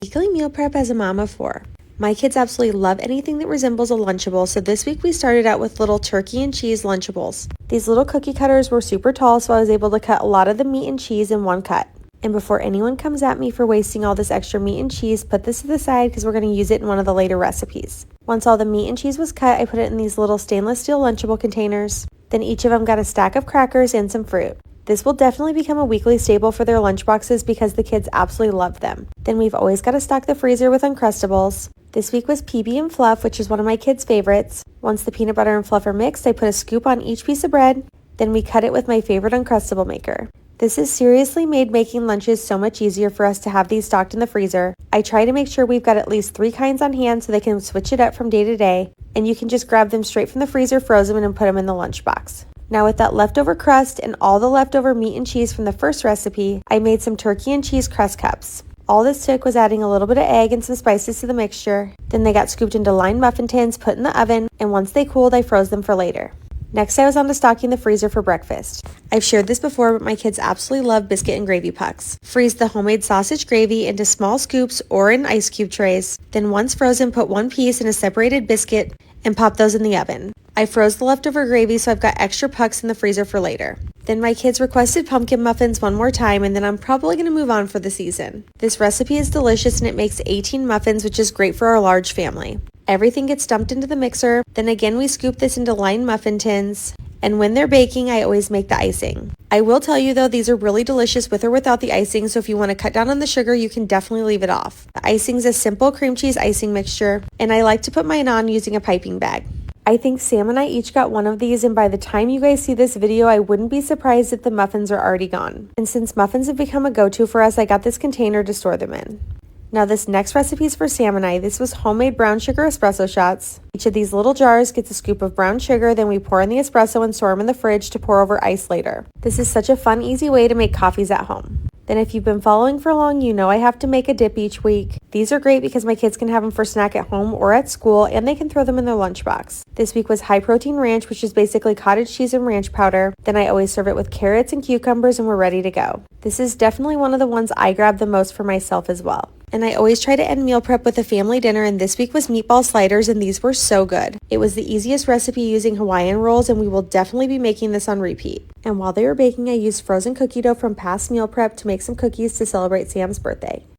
Weekly meal prep as a mom of 4. My kids absolutely love anything that resembles a Lunchable, so this week we started out with little turkey and cheese Lunchables. These little cookie cutters were super tall, so I was able to cut a lot of the meat and cheese in one cut. And before anyone comes at me for wasting all this extra meat and cheese, put this to the side because we're going to use it in one of the later recipes. Once all the meat and cheese was cut, I put it in these little stainless steel Lunchable containers. Then each of them got a stack of crackers and some fruit. This will definitely become a weekly staple for their lunchboxes because the kids absolutely love them. Then we've always got to stock the freezer with Uncrustables. This week was PB and Fluff, which is one of my kids' favorites. Once the peanut butter and fluff are mixed, I put a scoop on each piece of bread. Then we cut it with my favorite Uncrustable maker. This has seriously made making lunches so much easier for us to have these stocked in the freezer. I try to make sure we've got at least 3 kinds on hand so they can switch it up from day to day. And you can just grab them straight from the freezer, frozen, and put them in the lunchbox. Now with that leftover crust and all the leftover meat and cheese from the first recipe, I made some turkey and cheese crust cups. All this took was adding a little bit of egg and some spices to the mixture. Then they got scooped into lined muffin tins, put in the oven, and once they cooled, I froze them for later. Next, I was on to stocking the freezer for breakfast. I've shared this before, but my kids absolutely love biscuit and gravy pucks. Freeze the homemade sausage gravy into small scoops or in ice cube trays. Then once frozen, put one piece in a separated biscuit and pop those in the oven. I froze the leftover gravy, so I've got extra pucks in the freezer for later. Then my kids requested pumpkin muffins one more time, and then I'm probably going to move on for the season. This recipe is delicious and it makes 18 muffins, which is great for our large family. Everything gets dumped into the mixer. Then again, we scoop this into lined muffin tins. And when they're baking, I always make the icing. I will tell you though, these are really delicious with or without the icing, so if you want to cut down on the sugar, you can definitely leave it off. The icing is a simple cream cheese icing mixture, and I like to put mine on using a piping bag. I think Sam and I each got one of these, and by the time you guys see this video, I wouldn't be surprised if the muffins are already gone. And since muffins have become a go-to for us, I got this container to store them in. Now this next recipe is for Sam and I. This was homemade brown sugar espresso shots. Each of these little jars gets a scoop of brown sugar, then we pour in the espresso and store them in the fridge to pour over ice later. This is such a fun, easy way to make coffees at home. Then if you've been following for long, you know I have to make a dip each week. These are great because my kids can have them for snack at home or at school, and they can throw them in their lunchbox. This week was high protein ranch, which is basically cottage cheese and ranch powder. Then I always serve it with carrots and cucumbers, and we're ready to go. This is definitely one of the ones I grab the most for myself as well. And I always try to end meal prep with a family dinner, and this week was meatball sliders, and these were so good. It was the easiest recipe using Hawaiian rolls, and we will definitely be making this on repeat. And while they were baking, I used frozen cookie dough from past meal prep to make some cookies to celebrate Sam's birthday.